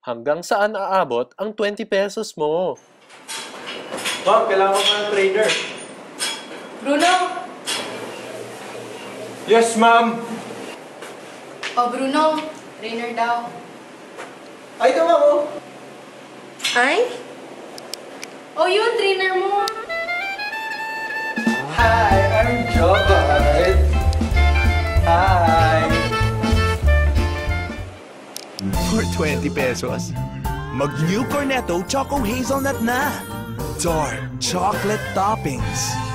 Hanggang saan aabot ang 20 pesos mo? Ma'am, kailangan ko ng trainer. Bruno! Yes, ma'am! Oh, Bruno. Trainer daw. Ay, ito, ma'am, oh. Ay? Oh, yun, trainer mo. Hi, I'm Jobert. Hi! For 20 pesos, mag-New Cornetto Choco Hazelnut na. Dark chocolate toppings.